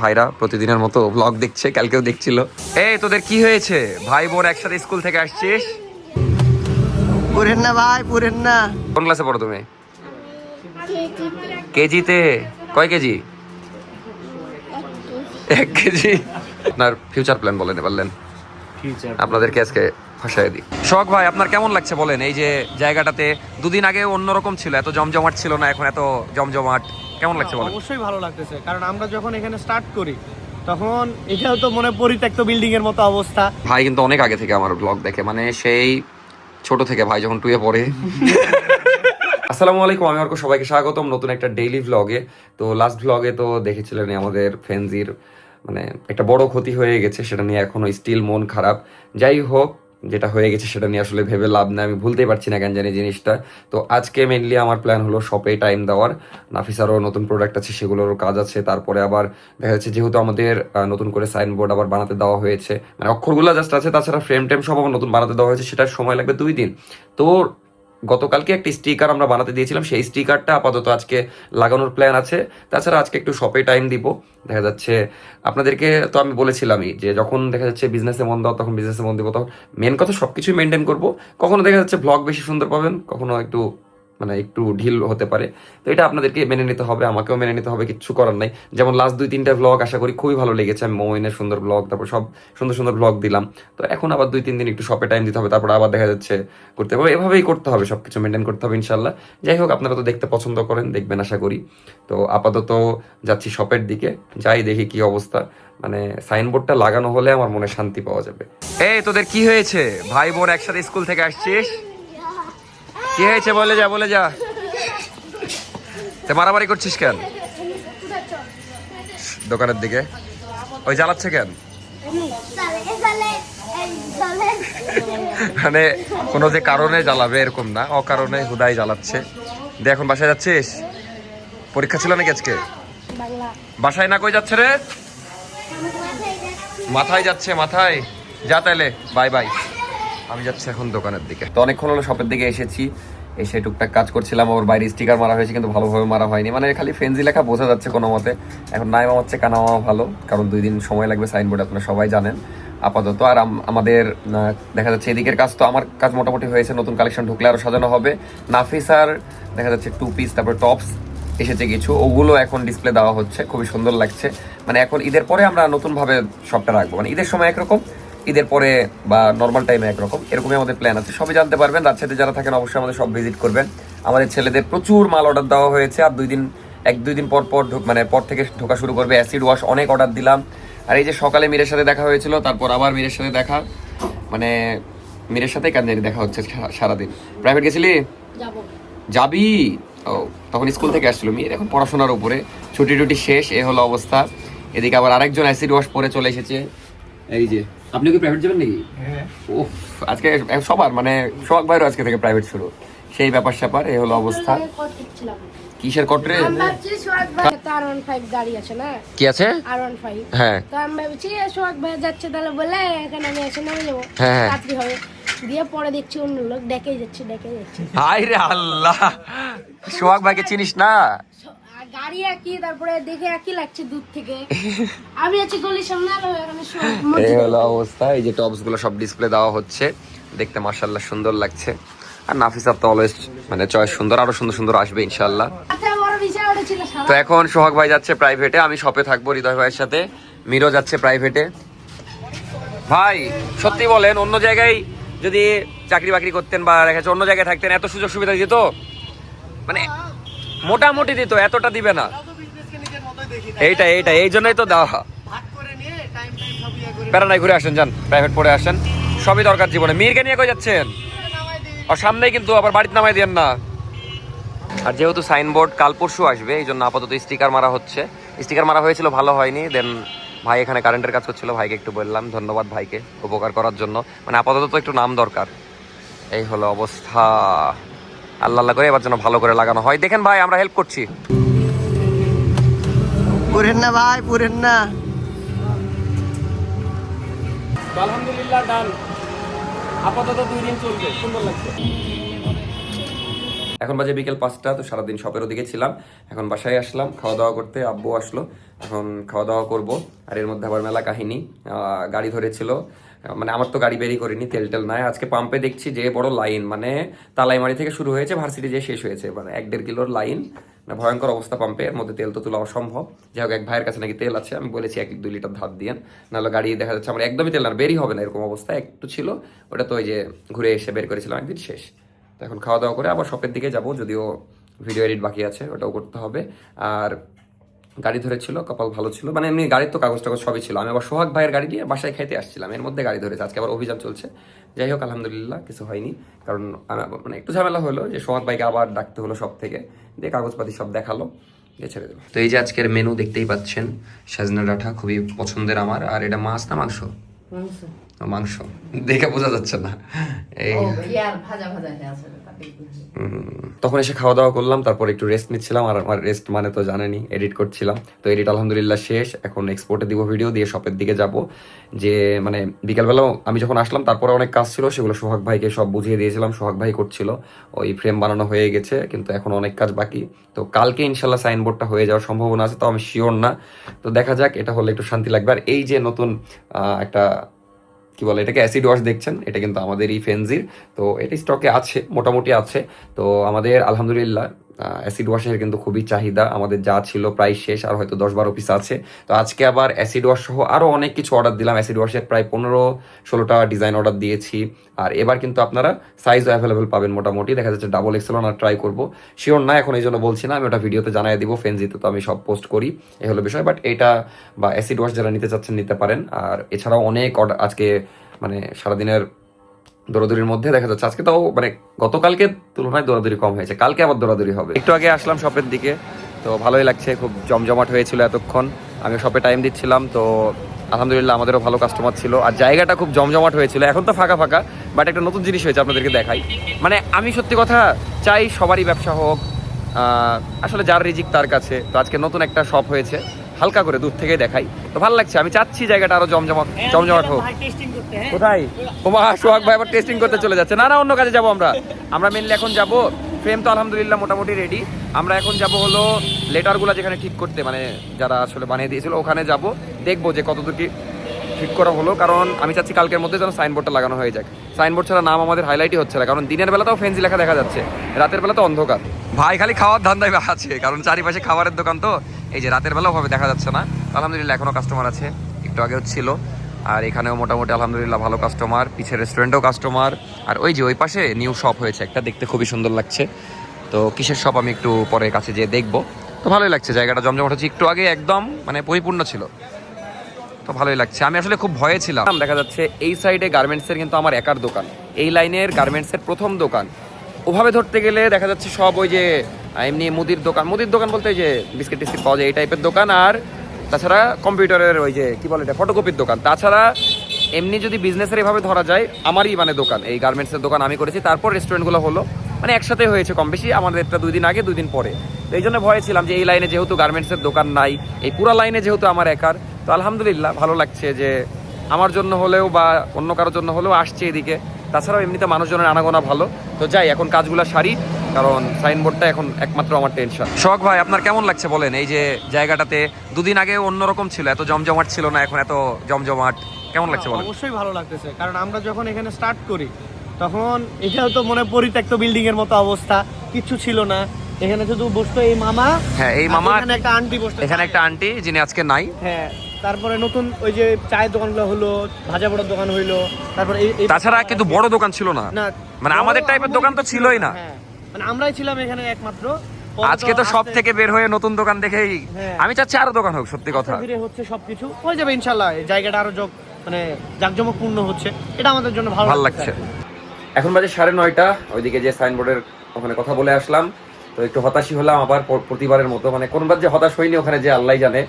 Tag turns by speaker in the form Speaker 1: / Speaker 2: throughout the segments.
Speaker 1: ভাইরা প্রতিদিনের মতো ব্লগ দেখছে, কালকেও দেখছিল। এই তোদের কি হয়েছে? ভাই বোন একসাথে স্কুল থেকে আসছিস?
Speaker 2: পুরেন না ভাই, পুরেন না।
Speaker 1: কোন ক্লাসে পড়ো তুমি? কেজিতে। কয় কেজি? 1 কেজি। আপনার ফিউচার প্ল্যান বলেন পারলেন, আপনাদেরকে আজকে ফাঁসাই দিই। শখ ভাই, আপনার কেমন লাগছে বলেন? এই যে জায়গাটাতে দুদিন আগে অন্যরকম ছিল, এত জমজমাট ছিল না, এখন এত জমজমাট। কেমন লাগছে বলেন?
Speaker 2: অবশ্যই ভালো লাগতেছে, কারণ আমরা যখন এখানে স্টার্ট করি তখন এটাও তো মনে পরিত্যক্ত বিল্ডিং এর মতো অবস্থা।
Speaker 1: ভাই কিন্তু অনেক আগে থেকে আমার ব্লগ দেখে, মানে সেই ছোট থেকে, ভাই যখন টুয়ে পড়ে। আসসালামু আলাইকুম, আমি অর্ক, সবাইকে স্বাগতম নতুন একটা ডেইলি ভ্লগে। তো লাস্ট ভ্লগে তো দেখেছিলেন আমাদের ফেন্সির মানে একটা বড় ক্ষতি হয়ে গেছে, সেটা নিয়ে এখনো স্টিল মন খারাপ। যাই হোক, যেটা হয়ে গেছে সেটা নিয়ে আসলে ভেবে লাভ নেই, আমি ভুলতেই পারছি না কেন জানি জিনিসটা। তো আজকে মেনলি আমার প্ল্যান হলো শপে টাইম দেওয়ার। নাফিসারও নতুন প্রোডাক্ট আছে, সেগুলোরও কাজ আছে। তারপরে আবার দেখা যাচ্ছে যেহেতু আমাদের নতুন করে সাইনবোর্ড আবার বানাতে দেওয়া হয়েছে, মানে অক্ষরগুলো জাস্ট আছে, তাছাড়া ফ্রেম টেম সব আবার নতুন বানাতে দেওয়া হয়েছে, সেটার সময় লাগবে 2 দিন। তো গতকালকে একটা স্টিকার আমরা বানাতে দিয়েছিলাম, সেই স্টিকারটা আপাতত আজকে লাগানোর প্ল্যান আছে। তাছাড়া আজকে একটু শপে টাইম দিব। দেখা যাচ্ছে আপনাদেরকে তো আমি বলেছিলামই যে যখন দেখা যাচ্ছে বিজনেসে মন দাও তখন বিজনেসে মন দিব, তখন মেন কথা সবকিছুই মেনটেন করব। কখনো দেখা যাচ্ছে ব্লগ বেশি সুন্দর পাবেন, কখনো একটু মানে একটু ঢিল হতে পারে। তো এটা আপনাদেরকে মেনে নিতে হবে, আমাকেও মেনে নিতে হবে, কিচ্ছু করার নাই। যেমন লাস্ট 2-3টা ব্লগ আশা করি খুবই ভালো লেগেছে, আমি মোমিনের সুন্দর ব্লগ, তারপর সব সুন্দর সুন্দর ব্লগ দিলাম। তো এখন আবার 2-3 দিন একটু শপে টাইম দিতে হবে, তারপর আবার দেখা যাচ্ছে করতে হবে। এভাবেই করতে হবে, সবকিছু মেনটেন করতে হবে ইনশাল্লাহ। যাই হোক, আপনারা তো দেখতে পছন্দ করেন, দেখবেন আশা করি। তো আপাতত যাচ্ছি শপের দিকে, যাই দেখি কি অবস্থা। মানে সাইনবোর্ডটা লাগানো হলে আমার মনে শান্তি পাওয়া যাবে। এই তোদের কি হয়েছে? ভাই বোন একসাথে স্কুল থেকে আসছিস? কি হয়েছে বলে যা, বলে যা। মারামারি করছিস কেন দোকানের দিকে? ওই জ্বালাচ্ছে কেন? মানে কোনো যে কারণে জ্বালাবে এরকম না, অকারণে হুদাই জ্বালাচ্ছে। দিয়ে এখন বাসায় যাচ্ছিস? পরীক্ষা ছিল নাকি আজকে? বাসায় না, কই যাচ্ছে রে? মাথায় যাচ্ছে, মাথায় যা, তাইলে বাই বাই। আমি যাচ্ছি এখন দোকানের দিকে। তো অনেকক্ষণ হলো শপের দিকে এসেছি, এসে টুকটাক কাজ করছিলাম। ওর বাইরে স্টিকার মারা হয়েছে, কিন্তু ভালোভাবে মারা হয়নি, মানে খালি ফেন্সি লেখা বোঝা যাচ্ছে কোনো মতে। এখন নাই মামাচ্ছে কানা মামা ভালো, কারণ 2 দিন সময় লাগবে সাইনবোর্ড, আপনারা সবাই জানেন। আপাতত আর আমাদের দেখা যাচ্ছে এদিকের কাজ তো আমার কাজ মোটামুটি হয়েছে, নতুন কালেকশন ঢুকলে আরও সাজানো হবে। নাফিসার দেখা যাচ্ছে 2 পিস, তারপর টপস এসেছে কিছু, ওগুলো এখন ডিসপ্লে দেওয়া হচ্ছে, খুবই সুন্দর লাগছে। মানে এখন ঈদের পরে আমরা নতুনভাবে সবটা রাখবো, মানে ঈদের সময় একরকম, ঈদের পরে বা নর্মাল টাইমে একরকম, এরকমই আমাদের প্ল্যান আছে। সবই জানতে পারবেন, রাজশাহীতে যারা থাকেন অবশ্যই আমাদের সব ভিজিট করবেন। আমাদের ছেলেদের প্রচুর মাল অর্ডার দেওয়া হয়েছে, আর 1-2 দিন পর মানে পর থেকে ঢোকা শুরু করবে। অ্যাসিড ওয়াশ অনেক অর্ডার দিলাম। আর এই যে সকালে মীরের সাথে দেখা হয়েছিল, তারপর আবার মীরের সাথে দেখা, মানে মীরের সাথেই কান্দারি দেখা হচ্ছে সারাদিন। প্রাইভেট গেছিলি? যাবি? ও, তখন স্কুল থেকে আসছিল মীর, এখন পড়াশোনার উপরে, ছুটি টুটি শেষ, এ হলো অবস্থা। এদিকে আবার আরেকজন অ্যাসিড ওয়াশ পরে চলে এসেছে। এই যে, আপনি কি প্রাইভেট যাবেন নাকি? ওফ, আজকে সবার মানে সোহাগ ভাইয়েরও আজকে থেকে প্রাইভেট শুরু, সেই ব্যাপার স্যাপার, এই হলো অবস্থা। কিসের কটরে?
Speaker 3: গাড়ি আছে না,
Speaker 1: কি আছে?
Speaker 3: R15।
Speaker 1: হ্যাঁ,
Speaker 3: তো আমি ভাবছি সোহাগ ভাই যাচ্ছে, তাহলে বলে এখানে আমি এসে নেমে যাবো,
Speaker 1: হ্যাঁ।
Speaker 3: রাত্রি হবে। দিয়ে পরে দেখছি অন্য লোক ডেকে যাচ্ছে।
Speaker 1: হাই রে আল্লাহ, সোহাগ ভাইকে চিনিস না?
Speaker 3: আর গাড়ি একই, তারপরে দেখে একই লাগছে দূর থেকে। আমি আছি গলির সামনে, আর এখানে
Speaker 1: এই হলো অবস্থা। এই যে টপস গুলো সব ডিসপ্লে দেওয়া হচ্ছে, দেখতে মাশাআল্লাহ সুন্দর লাগছে। আর নাফিসা তো অলওয়েজ মানে চয়েস সুন্দর, আরো সুন্দর সুন্দর আসবে ইনশাআল্লাহ। তো এখন সোহাগ ভাই যাচ্ছে প্রাইভেটে, আমি শপে থাকবো হৃদয় ভাইয়ের সাথে। মিরো যাচ্ছে প্রাইভেটে। ভাই সত্যি বলেন, অন্য জায়গায় যদি চাকরি বাকরি করতেন বা দেখা যাচ্ছে অন্য জায়গায় থাকতেন, এত সুযোগ সুবিধা দিত? মানে মোটামুটি দিত, এতটা দিবে না। এইটাই এই জন্যই তো দেওয়া। প্যারা নাই, ঘুরে আসেন, যান প্রাইভেট পড়ে আসেন, সবই দরকার জীবনে। মিরকে নিয়ে কই যাচ্ছেন? আর সামনেই কিন্তু, আবার বাড়িতে নামাই দিয়েন না। আর যেহেতু সাইনবোর্ড কাল পরশু আসবে, এই জন্য আপাতত স্টিকার মারা হচ্ছে। স্টিকার মারা হয়েছিল, ভালো হয়নি। দেন ভাই এখানে কারেন্টের কাজ করছিল, ভাইকে একটু বললাম, ধন্যবাদ ভাইকে উপকার করার জন্য। মানে আপাতত তো একটু নাম দরকার। এই হলো অবস্থা, আল্লাহ আল্লাহ করে এবার যেন ভালো করে লাগানো হয়। দেখেন ভাই, আমরা হেল্প করছি।
Speaker 2: পুরেন না ভাই, পুরেন না।
Speaker 4: আলহামদুলিল্লাহ ডান, আপাতত 2 দিন চলবে, সুন্দর লাগছে।
Speaker 1: এখন বাজে বিকেল 5টা, তো সারাদিন শপের ওদিকে ছিলাম। এখন বাসায় আসলাম খাওয়া দাওয়া করতে, আব্বু আসলো, এখন খাওয়া দাওয়া করব। আর এর মধ্যে আবার মেলা কাহিনী, গাড়ি ধরেছিল, মানে আমার তো গাড়ি বেরি করিনি, তেল টেল নাই। আজকে পাম্পে দেখছি যে বড় লাইন, মানে তালাইমারি থেকে শুরু হয়েছে, ভার্সিটি যে শেষ হয়েছে, মানে 1-1.5 কিলোর লাইন, মানে ভয়ঙ্কর অবস্থা পাম্পে। এর মধ্যে তেল তো তোলা অসম্ভব। যাই হোক, এক ভাইয়ের কাছে নাকি তেল আছে, আমি বলেছি 1-2 লিটার ধার দিয়ে, নাহলে গাড়ি দেখা যাচ্ছে আমার একদমই তেল না, বেরই হবে না এরকম অবস্থা। একটু ছিল, ওটা তো ওই যে ঘুরে এসে বের করেছিলাম একদিন, শেষ। তো এখন খাওয়া দাওয়া করে আবার শপের দিকে যাব, যদিও ভিডিও এডিট বাকি আছে, ওটাও করতে হবে। আর গাড়ি ধরেছিল, কপাল ভালো ছিল, মানে এমনি গাড়ির তো কাগজ টাগজ সবই ছিল। আমি আবার সোহাগ ভাইয়ের গাড়ি দিয়ে বাসায় খাইতে আসছিলাম, এর মধ্যে গাড়ি ধরেছে। আজকে আবার অভিযান চলছে। যাই হোক, আলহামদুলিল্লাহ কিছু হয়নি, কারণ মানে একটু ঝামেলা হলো যে সোহাগ ভাইকে আবার ডাকতে হলো সব থেকে, দিয়ে কাগজপাতি সব দেখালো, দিয়ে ছেড়ে দিল। তো এই যে আজকের মেনু দেখতেই পাচ্ছেন, সাজনা ডাঁটা খুবই পছন্দের আমার। আর এটা মাছ না মাংস? মাংস দেখে বোঝা যাচ্ছে না। এই তখন এসে খাওয়া দাওয়া করলাম, তারপর একটু রেস্ট নিচ্ছিলাম। আর আমার রেস্ট মানে তো জানেনই, এডিট করছিলাম। তো এডিট আলহামদুলিল্লাহ শেষ, এখন এক্সপোর্টে দিব ভিডিও, দিয়ে শপের দিকে যাব। যে মানে বিকালবেলাও আমি যখন আসলাম, তারপরে অনেক কাজ ছিল, সেগুলো সোহাগ ভাইকে সব বুঝিয়ে দিয়েছিলাম, সোহাগ ভাই করছিল। ওই ফ্রেম বানানো হয়ে গেছে, কিন্তু এখন অনেক কাজ বাকি। তো কালকে ইনশাল্লাহ সাইনবোর্ডটা হয়ে যাওয়ার সম্ভাবনা আছে, তো আমি শিওর না। তো দেখা যাক, এটা হলে একটু শান্তি লাগবে। আর এই যে নতুন একটা কি বলে এটাকে, অ্যাসিড ওয়াশ দেখছেন, এটা কিন্তু আমাদেরই ফেনজির। তো এটা স্টকে আছে, মোটামুটি আছে। তো আমাদের আলহামদুলিল্লাহ অ্যাসিড ওয়াশের কিন্তু খুবই চাহিদা, আমাদের যা ছিল প্রায় শেষ, আর হয়তো 10-12 পিস আছে। তো আজকে আবার অ্যাসিড ওয়াশ সহ আরও অনেক কিছু অর্ডার দিলাম। অ্যাসিড ওয়াশের প্রায় 15-16টা ডিজাইন অর্ডার দিয়েছি। আর এবার কিন্তু আপনারা সাইজও অ্যাভেলেবেল পাবেন মোটামুটি, দেখা যাচ্ছে ডাবল এক্সেল না, ট্রাই করবো, শিওর না এখন, এই জন্য বলছি না। আমি ওটা ভিডিওতে জানাই দিব, ফেনজিতে তো আমি সব পোস্ট করি, এই হলো বিষয়। বাট এটা বা অ্যাসিড ওয়াশ যারা নিতে চাচ্ছেন নিতে পারেন। আর এছাড়াও অনেক অর্ডার আজকে, মানে সারাদিনের দৌড়াদৌড়ির মধ্যে দেখা যাচ্ছে আজকে তাও মানে গতকালকে তুলনায় দৌড়াদৌড়ি কম হয়েছে, কালকে আবার দৌড়াদৌড়ি হবে। একটু আগে আসলাম শপের দিকে, তো ভালোই লাগছে, খুব জমজমাট হয়েছিল এতক্ষণ। আমি শপে টাইম দিচ্ছিলাম, তো আলহামদুলিল্লাহ আমাদেরও ভালো কাস্টমার ছিল, আর জায়গাটা খুব জমজমাট হয়েছিল। এখন তো ফাঁকা ফাঁকা, বাট একটা নতুন জিনিস হয়েছে, আপনাদেরকে দেখাই। মানে আমি সত্যি কথা চাই সবারই ব্যবসা হোক, আসলে যার রিজিক তার কাছে। তো আজকে নতুন একটা শপ হয়েছে, হালকা করে দূর থেকে দেখাই, তো ভালো লাগছে। আমি চাচ্ছি জায়গাটা আরো জমজমাট হোক। কোথায়? ওমা, সোহাগ ভাই আবার টেস্টিং করতে চলে যাচ্ছে। না না, অন্য কাজে যাবো আমরা মেনলি এখন যাব। ফ্রেম তো আলহামদুলিল্লাহ মোটামুটি রেডি। আমরা এখন যাব হলো লেটারগুলো যেখানে ঠিক করতে, মানে যারা আসলে বানিয়ে দিয়েছিল ওখানে যাব, দেখবো যে কতদূর কি ঠিক করা হলো। কারণ আমি চাচ্ছি কালকের মধ্যে যেন সাইনবোর্ডটা লাগানো হয়ে যাক। সাইনবোর্ড ছাড়া নাম আমাদের হাইলাইটই হচ্ছে না, কারণ দিনের বেলাতেও ফেন্সি লেখা দেখা যাচ্ছে, রাতের বেলা তো অন্ধকার। ভাই খালি খাওয়ার ধান্দায় আছে, কারণ চারিপাশে খাবারের দোকান, তো এই যে রাতের বেলাও ভাবে দেখা যাচ্ছে না। আলহামদুলিল্লাহ এখনো কাস্টমার আছে, একটু আগেও ছিল। আর এখানেও মোটামুটি আলহামদুলিল্লাহ ভালো কাস্টমার, পিছের রেস্টুরেন্টেও কাস্টমার। আর ওই যে ওই পাশে নিউ শপ হয়েছে একটা, দেখতে খুবই সুন্দর লাগছে। তো কিসের শপ আমি একটু পরে কাছে যেয়ে দেখবো। তো ভালোই লাগছে, জায়গাটা জমজমাট হচ্ছে। একটু আগে একদম মানে পরিপূর্ণ ছিল, তো ভালোই লাগছে। আমি আসলে খুব ভয়ে ছিলাম। দেখা যাচ্ছে এই সাইডে গার্মেন্টসের কিন্তু আমার একার দোকান, এই লাইনের গার্মেন্টসের প্রথম দোকান। ওভাবে ধরতে গেলে দেখা যাচ্ছে সব ওই যে এমনি মুদির দোকান বলতে যে বিস্কিট টিস্কিট পাওয়া যায় এই টাইপের দোকান। আর তাছাড়া কম্পিউটারের ওই যে কি বলে এটা, ফটোকপির দোকান। তাছাড়া এমনি যদি বিজনেসের এভাবে ধরা যায়, আমারই মানে দোকান, এই গার্মেন্টসের দোকান আমি করেছি। তারপর রেস্টুরেন্টগুলো হলো, মানে একসাথে হয়েছে কম বেশি, আমাদের একটা 2 দিন আগে 2 দিন পরে। তো এই জন্য ভয়ে ছিলাম যে এই লাইনে যেহেতু গার্মেন্টসের দোকান নাই, এই পুরো লাইনে যেহেতু আমার একার। তো আলহামদুলিল্লাহ ভালো লাগছে যে আমার জন্য হলেও বা অন্য কারোর জন্য হলেও আসছে এদিকে। তাছাড়াও এমনিতে মানুষজনের আনাগোনা ভালো। তো যাই এখন কাজগুলো সারি, কারণ সাইনবোর্ডটা এখন একমাত্র আমার টেনশন। শখ ভাই, আপনার কেমন লাগছে বলেন? এই যে জায়গাটাতে 2 দিন আগে অন্যরকম ছিল, এত জমজমাট ছিল না, এখন এত জমজমাট, কেমন লাগছে বলেন?
Speaker 2: অবশ্যই ভালো লাগতেছে, কারণ আমরা যখন এখানে স্টার্ট করি তখন এটা তো মনে পরিত্যক্ত বিল্ডিং এর মতো অবস্থা, কিছু ছিল না। এখানে শুধু বসতো এই মামা,
Speaker 1: হ্যাঁ এই মামা,
Speaker 2: এখানে একটা আন্টি বসতো,
Speaker 1: এখানে একটা আন্টি যিনি আজকে নাই।
Speaker 2: হ্যাঁ, তারপরে নতুন ওই যে চায়ের দোকানগুলো হলো, ভাজা পোড়ার দোকান হইলো, তারপরে
Speaker 1: তাছাড়া কিন্তু বড় দোকান ছিল না, মানে আমাদের টাইপের দোকান তো ছিলই না।
Speaker 2: হ্যাঁ, মানে আমরাই ছিলাম এখানে একমাত্র।
Speaker 1: আজকে তো সব থেকে বের হয়ে নতুন দোকান দেখেই আমি চাচ্ছি আরো দোকান হোক, সত্যি কথা।
Speaker 2: ধীরে হচ্ছে, সবকিছু হয়ে যাবে ইনশাআল্লাহ। এই জায়গাটা আরো মানে জাঁকজমকপূর্ণ হচ্ছে, এটা আমাদের জন্য ভালো লাগছে।
Speaker 1: এখন বাজে 9:30, ওইদিকে যে সাইনবোর্ডের ওখানে কথা বলে আসলাম। তো একটু হতাশই হলাম আবার প্রতিবারের মতো, মানে কোনবার যে হতাশ হয়নি ওখানে যে আল্লাহ জানে।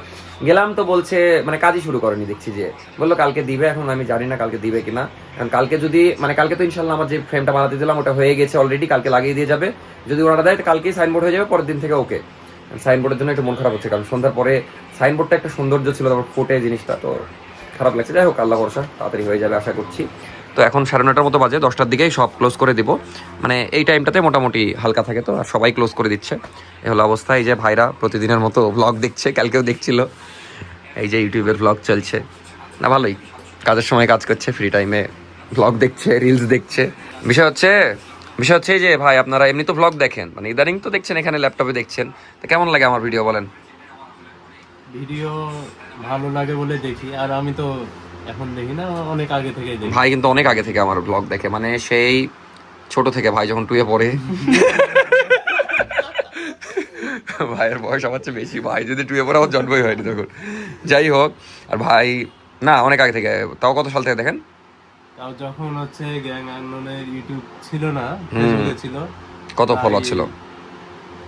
Speaker 1: গেলাম তো বলছে মানে কাজই শুরু করেনি, দেখছি যে বললো কালকে দিবে। এখন আমি জানি না কালকে দিবে কিনা, কারণ কালকে যদি মানে কালকে তো ইনশাল্লাহ আমার যে ফ্রেমটা বানাতে দিলাম ওটা হয়ে গেছে অলরেডি, কালকে লাগিয়ে দিয়ে যাবে। যদি ওরা দেয় কালকেই সাইনবোর্ড হয়ে যাবে, পরের দিন থেকে ওকে। সাইনবোর্ডের জন্য একটু মন খারাপ হচ্ছে, কারণ সন্ধ্যার পরে সাইনবোর্ডটা একটা সৌন্দর্য ছিল, তারপর ফুটে জিনিসটা, তো খারাপ লাগছে। যাই হোক, আল্লাহ ভরসা, তাড়াতাড়ি হয়ে যাবে আশা করছি। তো এখন 9:30 মতো বাজে, 10টার দিকেই সব ক্লোজ করে দিব। মানে এই টাইমটাতে মোটামুটি হালকা থাকে, তো আর সবাই ক্লোজ করে দিচ্ছে। এ হলো অবস্থা। এই যে ভাইরা প্রতিদিনের মতো ব্লগ দেখছে, কালকেও দেখছিল। এই যে ইউটিউবের ব্লগ চলছে না, ভালোই কাজের সময় কাজ করছে, ফ্রি টাইমে ব্লগ দেখছে, রিলস দেখছে। বিষয় হচ্ছে এই যে ভাই আপনারা এমনি তো ব্লগ দেখেন, মানে ইদানিং তো দেখছেন এখানে ল্যাপটপে দেখছেন, তো কেমন লাগে আমার ভিডিও বলেন?
Speaker 4: ভিডিও ভালো লাগে বলে দেখি, আর আমি তো এখন দেখি না, অনেক আগে থেকে দেখি।
Speaker 1: ভাই কিন্তু অনেক আগে থেকে আমার ব্লগ দেখে, মানে সেই ছোট থেকে, ভাই যখন 2 এ পড়ে। ভাইয়ের বয়স আমার চেয়ে বেশি, ভাই যদি 2 এ পড়ে আমার জন্মই হয়নি তখন। যাই হোক, আর ভাই না অনেক আগে থেকে। তাও কত সাল থেকে দেখেন?
Speaker 4: তাও যখন হচ্ছে গ্যাং আন্দোলনের ইউটিউব ছিল না, ফেসবুকে ছিল।
Speaker 1: কত ফলোয়ার ছিল?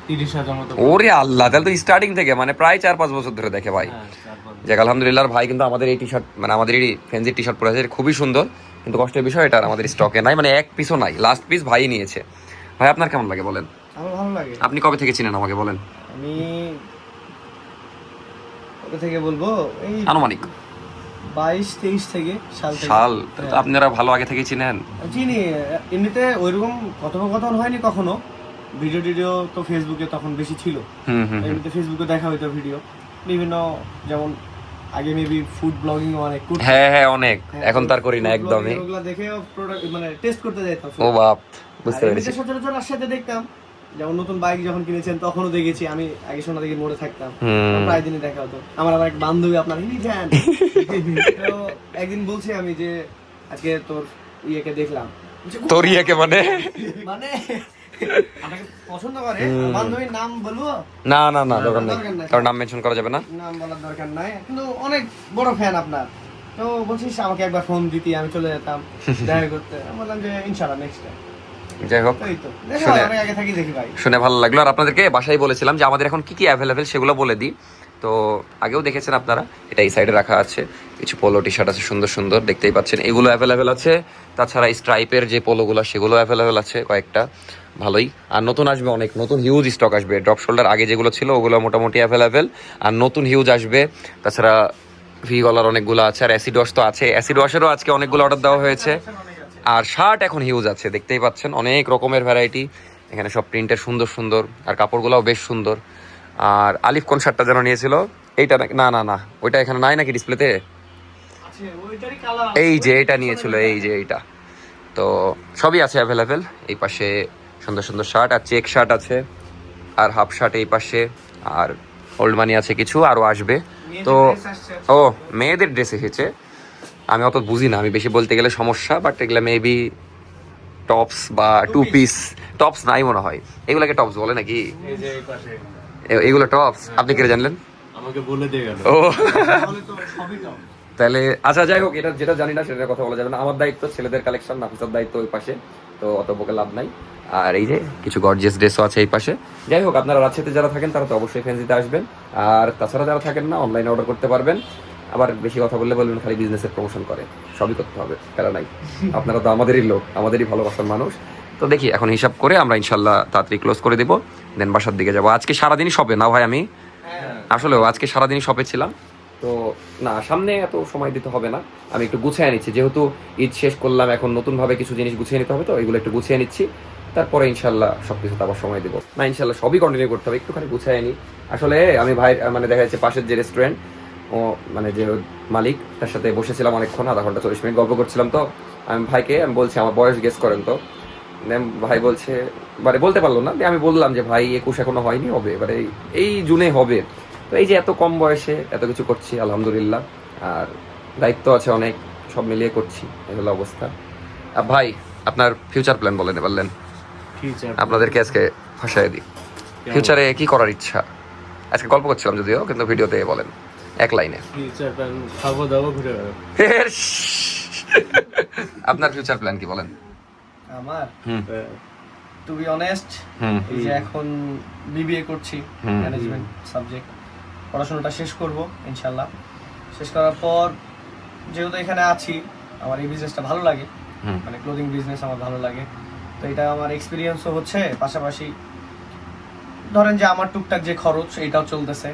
Speaker 4: 30,000 মতো।
Speaker 1: ওরে আল্লাহ, তাহলে তো স্টার্টিং থেকে, মানে প্রায় 4-5 বছর ধরে দেখে ভাই।
Speaker 4: হ্যাঁ, 4-5
Speaker 1: যাক আলহামদুলিল্লাহ। ভাই কিন্তু আমাদের এই টি শার্ট, মানে আমাদের এই ফ্যান্সি টি শার্ট পরে আছে, খুবই সুন্দর, কিন্তু কষ্টের বিষয় এটা আমাদের স্টকে নাই, মানে এক পিসও নাই, লাস্ট পিস ভাই নিয়েছে। ভাই আপনার কেমন লাগে বলেন?
Speaker 2: আমার ভালো লাগে।
Speaker 1: আপনি কবে থেকে চিনেন আমাকে বলেন?
Speaker 2: আমি ওটা থেকে বলবো এই
Speaker 1: আনুমানিক
Speaker 2: 22-23 থেকে সাল থেকে।
Speaker 1: সাল? তো আপনারা ভালো আগে থেকে চিনেন।
Speaker 2: চিনি, এমনিতে ওইরকম কথোপকথন হয়নি কখনো। ভিডিও তো ফেসবুকে তখন বেশি ছিল।
Speaker 1: হুম হুম হুম।
Speaker 2: এমনিতে ফেসবুকে দেখা হইতো ভিডিও বিভিন্ন, যেমন আগে মেবি ফুড ব্লগিং অনেক করতাম।
Speaker 1: হ্যাঁ হ্যাঁ অনেক,
Speaker 2: হ্যাঁ,
Speaker 1: এখন তার করি না
Speaker 2: food
Speaker 1: একদমই।
Speaker 2: blogging ওগুলা দেখে প্রোডাক্ট মানে টেস্ট করতে যাইতাম।
Speaker 1: ও বাপ,
Speaker 2: আর
Speaker 1: বুঝতে
Speaker 2: এমনিতে
Speaker 1: পেরেছি।
Speaker 2: সচরাচর রাজশাহীতে দেখতাম, যেমন নতুন বাইক যখন কিনেছেন তখনও দেখেছি। আমি আগে সোনাদিঘির মোড়ে থাকতাম,
Speaker 1: হুম।
Speaker 2: প্রায় দিনই দেখা হতো। আমার আবার এক বান্ধবী আপনার হিলি ফ্যান। তো একদিন বলছি আমি যে আজকে তোর ইয়েকে দেখলাম। বলছে,
Speaker 1: তোর ইয়েকে মানে?
Speaker 2: মানে আপনাকে পছন্দ করে। বান্ধবীর নাম বলবো?
Speaker 1: না না না, দরকার নেই,
Speaker 2: দরকার নাই।
Speaker 1: কারণ নাম মেনশন করা যাবে না।
Speaker 2: নাম বলার দরকার নাই, কিন্তু অনেক বড় ফ্যান আপনার। তো বলছিস আমাকে একবার ফোন দিতি, আমি চলে যেতাম দেখা করতে। আমি বললাম যে ইনশাআল্লাহ নেক্সট টাইম।
Speaker 1: যাই হোক,
Speaker 2: এই তো দেখো,
Speaker 1: শুনে
Speaker 2: অনেক আগে থাকি দেখি ভাই।
Speaker 1: শুনে ভালো লাগলো। আর আপনাদেরকে বাসায় বলেছিলাম যে আমাদের এখন কি কি অ্যাভেলেবেল সেগুলো বলে দিই। তো আগেও দেখেছেন আপনারা, এটা এই সাইডে রাখা আছে, কিছু পোলো টি শার্ট আছে সুন্দর সুন্দর, দেখতেই পাচ্ছেন, এগুলো অ্যাভেলেবেল আছে। তাছাড়া স্ট্রাইপের যে পোলোগুলো সেগুলো অ্যাভেলেবেল আছে কয়েকটা, ভালোই। আর নতুন আসবে, অনেক নতুন হিউজ স্টক আসবে। ড্রপ শোল্ডার আগে যেগুলো ছিল ওগুলো মোটামুটি অ্যাভেলেবেল, আর নতুন হিউজ আসবে। তাছাড়া ভি গলার অনেকগুলো আছে, আর অ্যাসিড ওয়াশ তো আছে, অ্যাসিড ওয়াশেরও আজকে অনেকগুলো অর্ডার দেওয়া হয়েছে। আর শার্ট এখন হিউজ আছে, দেখতেই পাচ্ছেন, অনেক রকমের ভ্যারাইটি এখানে, সব প্রিন্টের সুন্দর সুন্দর, আর কাপড়গুলোও বেশ সুন্দর। আর আলিফ কোন শার্টটা যেন নিয়েছিল? এইটা না না না, ওইটা এখানে নাই নাকি ডিসপ্লেতে?
Speaker 2: আছে ওইটারই কালার।
Speaker 1: এই যে এটা নিয়েছিল, এই যে এইটা। তো সবই আছে অ্যাভেলেবেল। এই পাশে সুন্দর সুন্দর শার্ট, আর চেক শার্ট আছে, আর হাফ শার্ট এই পাশে, আর ওল্ড মানি আছে কিছু, আরও আসবে। তো ও মেয়েদের ড্রেস এসেছে, আমি অত বুঝি না, আমি বেশি বলতে গেলে সমস্যা, বাট এগুলো মেবি টপস বা টু পিস। টপস নাই মনে হয়, এগুলাকে টপস বলে নাকি?
Speaker 4: এই যে এই পাশে
Speaker 1: এগুলো টপস? আপনি কে জানলেন?
Speaker 4: আমাকে বলে দিয়ে গেল।
Speaker 1: ও
Speaker 2: তাহলে তো সবই তো।
Speaker 1: তাহলে আচ্ছা, যাই হোক, এটা যেটা জানি না সেটার কথা বলা যাবে না। আমার দায়িত্ব ছেলেদের কালেকশন, নাফিসার দায়িত্ব ওই পাশে, তো অত বকে লাভ নাই। আর এই যে কিছু গর্জিয়াস ড্রেসও আছে এই পাশে। যাই হোক, আপনারা রাজশাহীতে যারা থাকেন তারা তো অবশ্যই ফ্যান্সিতে আসবেন, আর তাছাড়া যারা থাকেন না অনলাইনে অর্ডার করতে পারবেন। আবার বেশি কথা বললে বলবেন খালি বিজনেসের প্রমোশন করে, সবই করতে হবে, প্যারা নাই। আপনারা তো আমাদেরই লোক, আমাদেরই ভালোবাসার মানুষ। তো দেখি এখন হিসাব করে আমরা ইনশাল্লাহ তাড়াতাড়ি ক্লোজ করে দিব, দেন বাসার দিকে যাবো। আজকে সারাদিনই শপে না ভাই, আমি আসলে আজকে সারাদিনই শপে ছিলাম। তো না, সামনে এত সময় দিতে হবে না, আমি একটু গুছিয়ে নিচ্ছি, যেহেতু ঈদ শেষ করলাম, এখন নতুনভাবে কিছু জিনিস গুছিয়ে নিতে হবে, তো এগুলো একটু গুছিয়ে নিচ্ছি, তারপরে ইনশাল্লাহ সবকিছুতে আবার সময় দেবো না। ইনশাল্লাহ সবই কন্টিনিউ করতে হবে, একটুখানি গুছিয়ে নিই। আসলে আমি ভাই মানে দেখা যাচ্ছে পাশের যে রেস্টুরেন্ট, ও মানে যে মালিক, তার সাথে বসেছিলাম অনেকক্ষণ, আধা ঘন্টা 40 মিনিট গল্প করছিলাম। তো আমি ভাইকে আমি বলছি আমার বয়স গেস করেন, তো ভাই বলছে, মানে বলতে পারলো না, আমি বললাম যে ভাই 21 এখনো হয়নি, হবে এবারে এই জুনে হবে। তো এই যে এত কম বয়সে এত কিছু করছি আলহামদুলিল্লাহ, আর দায়িত্ব আছে অনেক, সব মিলিয়ে করছি, এই হলো অবস্থা। ভাই আপনার ফিউচার প্ল্যান বলেন, বললেন
Speaker 4: ফিউচার
Speaker 1: আপনাদেরকে আজকে ফাঁসাই দিই, ফিউচারে কি করার ইচ্ছা? আজকে গল্প করছিলাম যদিও, কিন্তু ভিডিওতে বলেন এক লাইনে।
Speaker 4: ফিউচার প্ল্যান খাবো দাবো ঘুরে বেড়াবো।
Speaker 1: আপনার ফিউচার প্ল্যান কি বলেন?
Speaker 2: আমার
Speaker 1: হুম
Speaker 2: টু বি অনেস্ট,
Speaker 1: হুম
Speaker 2: এই যে এখন বিবিএ করছি,
Speaker 1: হুম।
Speaker 2: ম্যানেজমেন্ট সাবজেক্ট, পড়াশোনাটা শেষ করব ইনশাল্লাহ। শেষ করার পর যেহেতু এখানে আছি, আমার এই বিজনেসটা ভালো লাগে,
Speaker 1: হুম।
Speaker 2: মানে ক্লোদিং বিজনেস আমার ভালো লাগে। তো এটা আমার এক্সপিরিয়েন্সও হচ্ছে, পাশাপাশি ধরেন যে আমার টুকটাক যে খরচ এটাও চলতেছে।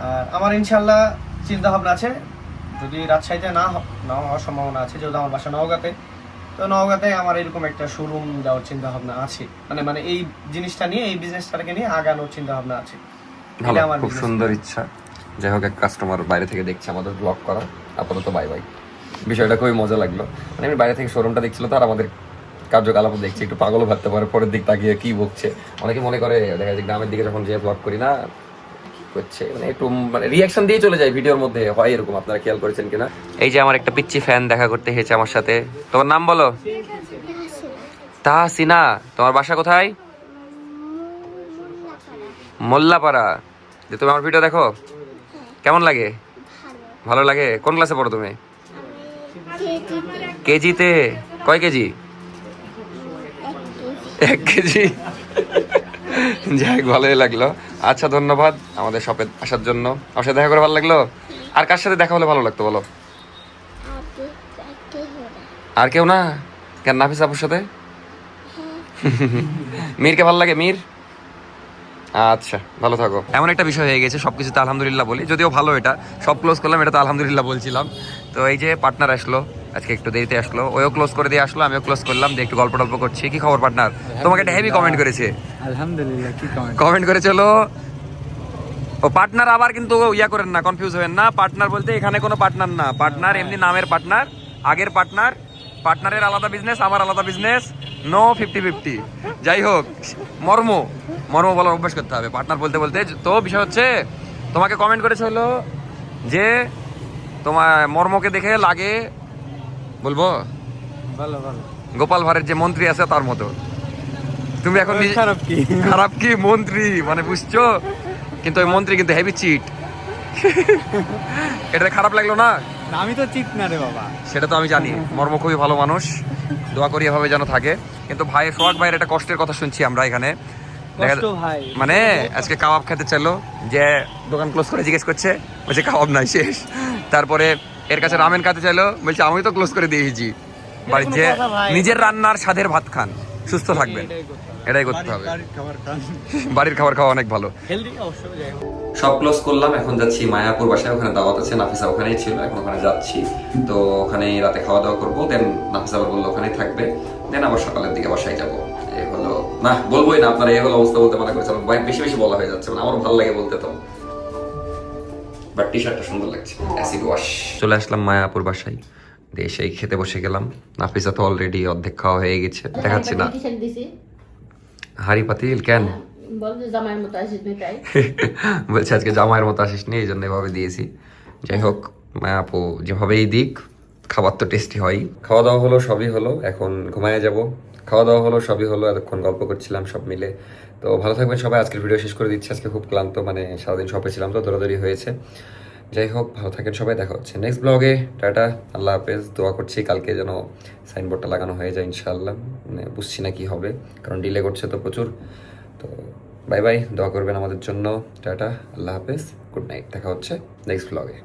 Speaker 2: আর আমার ইনশাল্লাহ চিন্তা ভাবনা আছে যদি রাজশাহীতে না হওয়ার সম্ভাবনা আছে, যেহেতু আমার বাসা নওগাঁতে, তো নওগাঁতে আমার এরকম একটা শোরুম দেওয়ার চিন্তা ভাবনা আছে, মানে এই জিনিসটা নিয়ে, এই বিজনেসটাকে নিয়ে আগানোর চিন্তা ভাবনা আছে।
Speaker 1: ভালো,
Speaker 2: এটা আমার
Speaker 1: খুব
Speaker 2: business
Speaker 1: সুন্দর
Speaker 2: plan।
Speaker 1: ইচ্ছা। যাই হোক, এক কাস্টমার বাইরে থেকে দেখছে আমাদের ব্লগ করা, আপাতত বাই বাই। বিষয়টা খুবই মজা লাগলো, মানে আমি বাইরে থেকে শোরুমটা দেখছিল তো, আর আমাদের কার্যকলাপ দেখছি, একটু পাগলও ভাবতে পারে পরের দিক তাকিয়ে কি বকছে। অনেকে মনে করে দেখা যায় গ্রামের দিকে যখন যে ব্লগ করি না করছে, মানে একটু মানে রিয়াকশন দিয়ে চলে যায় ভিডিওর মধ্যে, হয় এরকম, আপনারা খেয়াল করেছেন কিনা। এই যে আমার একটা পিচ্চি ফ্যান দেখা করতে এসেছে আমার সাথে। তোমার নাম বলো? তাহসিনা। তোমার বাসা কোথায়? মোল্লাপাড়া। যে তুমি আমার ভিডিও দেখো, কেমন লাগে? ভালো লাগে। কোন ক্লাসে পড়ো তুমি? কেজিতে। কয় কেজি? 1 কেজি। যাই হোক, ভালোই লাগলো। আচ্ছা, ধন্যবাদ আমাদের শপে আসার জন্য। আমার সাথে দেখা করে ভালো লাগলো। আর কার সাথে দেখা হলে ভালো লাগতো বলো? আর কেউ না? কেন, নাফিস আপুর সাথে? মীরকে ভালো লাগে? মীর, আচ্ছা, ভালো থাকো। এমন একটা বিষয় হয়ে গেছে, সবকিছুতে আলহামদুলিল্লাহ বলি, যদিও ভালো, এটা সব ক্লোজ করলাম, এটা তো আলহামদুলিল্লাহ বলছিলাম। তো এই যে পার্টনার আসলো, আজকে একটু দেরিতে আসলো, ওও ক্লোজ করে দিয়ে আসলো, আমিও ক্লোজ করলাম, দিয়ে একটু গল্প টল্প করছি। কি খবর পার্টনার? তোমাকে একটা হেভি কমেন্ট করেছে।
Speaker 5: আলহামদুলিল্লাহ। কি
Speaker 1: কমেন্ট করেছিল ও পার্টনার, আবার কিন্তু ইয়া করেন না, কনফিউজ হবেন না। পার্টনার বলতে এখানে কোনো পার্টনার না, পার্টনার এমনি নামের পার্টনার, আগের পার্টনার। পার্টনারের আলাদা বিজনেস, আমার আলাদা বিজনেস, নো 50-50। যাই হোক, মর্ম বলার অভ্যাস করতে হবে পার্টনার বলতে বলতে। তো বিষয় হচ্ছে, তোমাকে কমেন্ট করেছে হলো যে তোমার মর্মকে দেখে লাগে, বলবো
Speaker 5: ভালো ভালো।
Speaker 1: গোপাল ভাঁড়ের যে মন্ত্রী আছে তার মতো। তুমি এখন খারাপ কি মন্ত্রী মানে, বুঝছো? কিন্তু ওই মন্ত্রী কিন্তু হেভি চিট। এটা খারাপ লাগলো না?
Speaker 5: আমি তো চিট না রে বাবা।
Speaker 1: সেটা তো আমি জানি, মর্ম খুবই ভালো মানুষ, দোয়া করি এভাবে যেন থাকে। কিন্তু ভাই, সোহাগ ভাইয়ের একটা কষ্টের কথা শুনছি আমরা এখানে।
Speaker 2: কষ্ট ভাই,
Speaker 1: মানে আজকে কাবাব খেতে চাইলো, যে দোকান ক্লোজ করে জিজ্ঞেস করছে, বলছে কাবাব নাই, শেষ। তারপরে এর কাছে রামেন খেতে চাইলো, বলছে আমি তো ক্লোজ করে দিয়েছি। বাড়ির যে
Speaker 2: কথা ভাই।
Speaker 1: নিজের রান্নার স্বাদের ভাত খান, সুস্থ থাকবেন, এটাই করতে হবে। বাড়ির খাবার খাওয়া অনেক ভালো।
Speaker 2: হেলদি অবশ্যই। যাই হোক,
Speaker 1: সব ক্লোজ করলাম, এখন যাচ্ছি মায়াপুর বাসায়, ওখানে দাওয়াত আছে, নাফিসা ওখানেই ছিল, এখন ওখানে যাচ্ছি। তো ওখানে রাতে খাওয়া দাওয়া করবো, দেন নাফিসা আবার বললো ওখানেই থাকবে, দেন আবার সকালের দিকে বাসায় যাবো। এই হলো, না বলবোই না, আপনারা এই হলো অবস্থা বলতে মানা করেছে, বেশি বেশি বলা হয়ে যাচ্ছে, মানে আমারও ভালো লাগে বলতে। তো বাট টি শার্টটা সুন্দর লাগছে, অ্যাসিড ওয়াশ। চলে আসলাম মায়াপুর বাসায়, দিয়ে সেই খেতে বসে গেলাম। নাফিসা তো অলরেডি অর্ধেক খাওয়া হয়ে গেছে, দেখাচ্ছি না। হাড়ি পাতিল কেন?
Speaker 3: জামাইয়ের মতো আসিস তাই।
Speaker 1: বলছে আজকে জামাইয়ের মতো আসিস নি, এই জন্য এভাবে দিয়েছি। যাই হোক, মায়াপু যেভাবেই দিক, খাবার তো টেস্টি হয়। খাওয়া দাওয়া হলো, সবই হলো, এখন ঘুমায় যাব। খাওয়া দাওয়া হলো, সবই হলো, এতক্ষণ গল্প করছিলাম সব মিলে। তো ভালো থাকবেন সবাই, আজকের ভিডিও শেষ করে দিচ্ছি। আজকে খুব ক্লান্ত, মানে সারাদিন শপে ছিলাম তো, দৌড়াদৌড়ি হয়েছে। যাই হোক, ভালো থাকেন সবাই, দেখা হচ্ছে নেক্সট ব্লগে। টাটা, আল্লাহ হাফেজ। দোয়া করছি কালকে যেন সাইনবোর্ডটা লাগানো হয়ে যায় ইনশাআল্লাহ। মানে বুঝছি না কি হবে, কারণ ডিলে করছে তো প্রচুর। তো বাই বাই, দোয়া করবেন আমাদের জন্য। টাটা, আল্লাহ হাফেজ, গুড নাইট, দেখা হচ্ছে নেক্সট ব্লগে।